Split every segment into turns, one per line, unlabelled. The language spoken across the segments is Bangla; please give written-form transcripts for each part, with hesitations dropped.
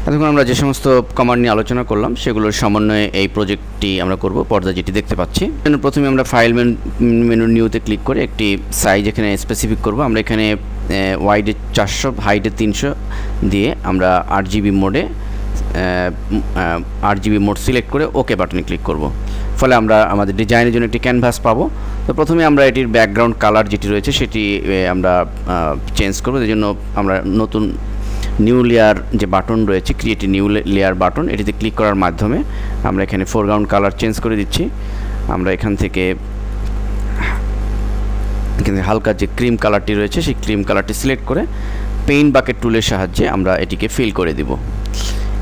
এতক্ষণ আমরা যে সমস্ত কমান্ড নিয়ে আলোচনা করলাম সেগুলোর সমন্বয়ে এই প্রজেক্টটি আমরা করব। পর্দা যেটি দেখতে পাচ্ছি, প্রথমে আমরা ফাইল মেনু নিউতে ক্লিক করে একটি সাইজ এখানে স্পেসিফিক করব। আমরা এখানে ওয়াইডে 400 হাইটে 300 দিয়ে আমরা 8GB মোডে 8GB মোড সিলেক্ট করে ওকে বাটনে ক্লিক করব। ফলে আমরা আমাদের ডিজাইনের জন্য একটি ক্যানভাস পাবো। তো প্রথমে আমরা এটির ব্যাকগ্রাউন্ড কালার যেটি রয়েছে সেটি আমরা চেঞ্জ করব। এই জন্য আমরা নতুন নিউ লেয়ার যে বাটন রয়েছে, ক্রিয়েট নিউ লেয়ার বাটন, এটিতে ক্লিক করার মাধ্যমে আমরা এখানে ফোরগ্রাউন্ড কালার চেঞ্জ করে দিচ্ছি। আমরা এখান থেকে হালকা যে ক্রিম কালারটি রয়েছে সেই ক্রিম কালারটি সিলেক্ট করে পেইন্ট বাকেট টুলের সাহায্যে আমরা এটিকে ফিল করে দিব।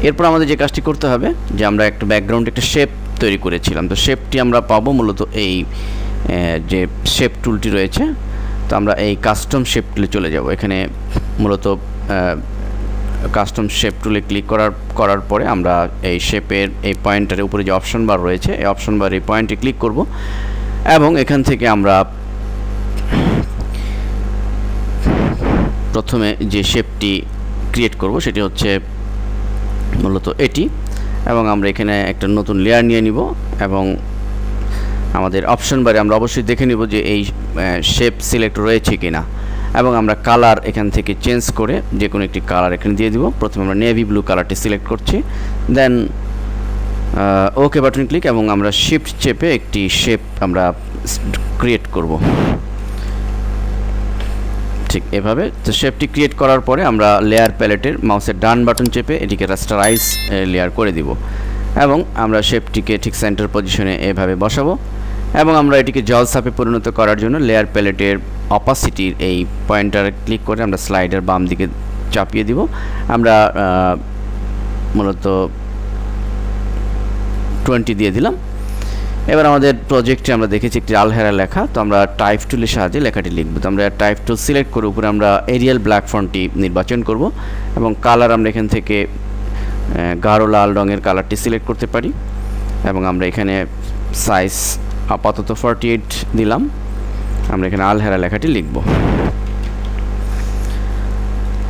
এরপর আমাদের যে কাজটি করতে হবে, যে আমরা একটা ব্যাকগ্রাউন্ড একটা শেপ তৈরি করেছিলাম, তো শেপটি আমরা পাবো মূলত এই যে শেপ টুলটি রয়েছে। তো আমরা এই কাস্টম শেপ টুলে চলে যাব। এখানে মূলত কাস্টম শেপ টুলে ক্লিক করার পরে আমরা এই শেপের এই পয়েন্টারের উপরে যে অপশন বার রয়েছে এই অপশন বার এই পয়েন্টে ক্লিক করব এবং এখান থেকে আমরা প্রথমে যে শেপটি ক্রিয়েট করব সেটি হচ্ছে মূলত এটি, এবং আমরা এখানে একটা নতুন লেয়ার নিয়ে নিব এবং আমাদের অপশন বারে আমরা অবশ্যই দেখে নিব যে এই শেপ সিলেক্ট রয়েছে কিনা, এবং আমরা কালার এখান থেকে চেঞ্জ করে যে কোনো একটি কালার এখানে দিয়ে দিব। প্রথমে আমরা নেভি ব্লু কালারটি সিলেক্ট করছি, দেন ওকে বাটন ক্লিক এবং আমরা শিফট চেপে একটি শেপ আমরা ক্রিয়েট করব ঠিক এভাবে। তো শেপটি ক্রিয়েট করার পরে আমরা লেয়ার প্যালেটের মাউসের ডান বাটন চেপে এটিকে রাস্টারাইজ লেয়ার করে দিব এবং আমরা শেপটিকে ঠিক সেন্টার পজিশনে এভাবে বসাবো এবং আমরা এটিকে জলসাপে পরিণত করার জন্য লেয়ার প্যালেটের অপাসিটির এই পয়েন্টারে ক্লিক করে আমরা স্লাইডার বাম দিকে চাপিয়ে দিব। আমরা মূলত 20 দিয়ে দিলাম। এবার আমাদের প্রজেক্টে আমরা দেখেছি একটি আলহেরা লেখা, তো আমরা টাইপ টুলের সাহায্যে লেখাটি লিখব। তো আমরা টাইপ টুল সিলেক্ট করে উপরে আমরা এরিয়াল ব্ল্যাক ফন্টটি নির্বাচন করব এবং কালার আমরা এখান থেকে গাঢ় লাল রঙের কালারটি সিলেক্ট করতে পারি এবং আমরা এখানে সাইজ আপাতত 48 দিলাম। আমরা এখানে আলহেরা লেখাটি লিখব।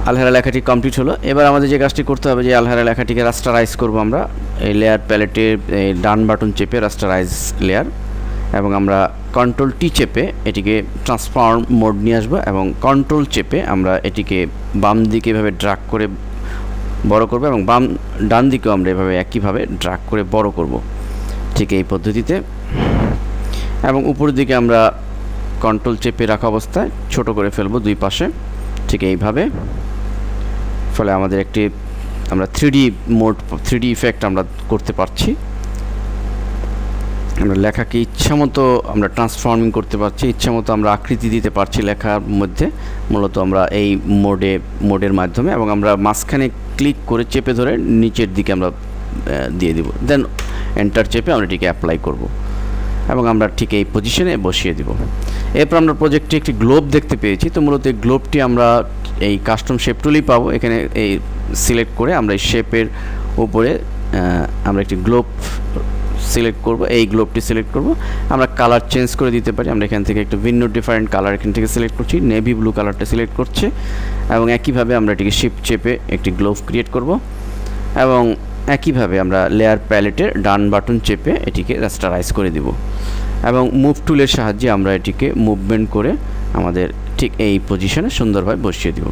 আলহেরা লেখাটি কমপ্লিট হলো। এবার আমাদের যে কাজটি করতে হবে, যে আলহেরা লেখাটিকে রাস্টারাইজ করব আমরা এই লেয়ার প্যালেটের ডান বাটন চেপে রাস্টারাইজ লেয়ার, এবং আমরা কন্ট্রোল টি চেপে এটিকে ট্রান্সফর্ম মোড নিয়ে আসবো এবং কন্ট্রোল চেপে আমরা এটিকে বাম দিকে এভাবে ড্রাগ করে বড় করব এবং ডান দিকেও আমরা এভাবে একইভাবে ড্রাগ করে বড় করব ঠিক এই পদ্ধতিতে, এবং উপরের দিকে আমরা কন্ট্রোল চেপে রাখা অবস্থায় ছোট করে ফেলবো দুই পাশে ঠিক এইভাবে। ফলে আমাদের একটি আমরা 3D ইফেক্ট আমরা করতে পারছি। আমরা লেখাকে ইচ্ছামতো আমরা ট্রান্সফর্মিং করতে পারছি, ইচ্ছামতো আমরা আকৃতি দিতে পারছি লেখার মধ্যে, মূলত আমরা এই মোডের মাধ্যমে। এবং আমরা মাঝখানে ক্লিক করে চেপে ধরে নিচের দিকে আমরা দিয়ে দিব, দেন এন্টার চেপে আমরা এটিকে অ্যাপ্লাই করব এবং আমরা ঠিক এই পজিশনে বসিয়ে দিব। এরপর আমরা প্রজেক্টে একটি গ্লোব দেখতে পেয়েছি, তো মূলত এই গ্লোবটি আমরা এই কাস্টম শেপ টুলেই পাবো। এখানে এই সিলেক্ট করে আমরা এই শেপের উপরে আমরা একটি গ্লোব সিলেক্ট করব, এই গ্লোবটি সিলেক্ট করব। আমরা কালার চেঞ্জ করে দিতে পারি। আমরা এখান থেকে একটা ভিন্ন ডিফারেন্ট কালার এখান থেকে সিলেক্ট করছি, নেভি ব্লু কালারটা সিলেক্ট করছে এবং একইভাবে আমরা এটিকে শিফট চেপে একটি গ্লোব ক্রিয়েট করব এবং একইভাবে আমরা লেয়ার প্যালেটের ডান বাটন চেপে এটিকে রাস্টারাইজ করে দিব এবং মুভ টুলের সাহায্যে আমরা এটিকে মুভমেন্ট করে আমাদের ঠিক এই পজিশনে সুন্দরভাবে বসিয়ে দিব।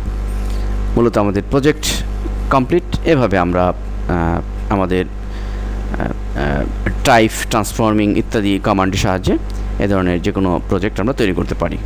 মূলত আমাদের প্রজেক্ট কমপ্লিট। এভাবে আমরা আমাদের টাইপ ট্রান্সফর্মিং ইত্যাদি কমান্ডের সাহায্যে এ ধরনের যে কোনো প্রজেক্ট আমরা তৈরি করতে পারি।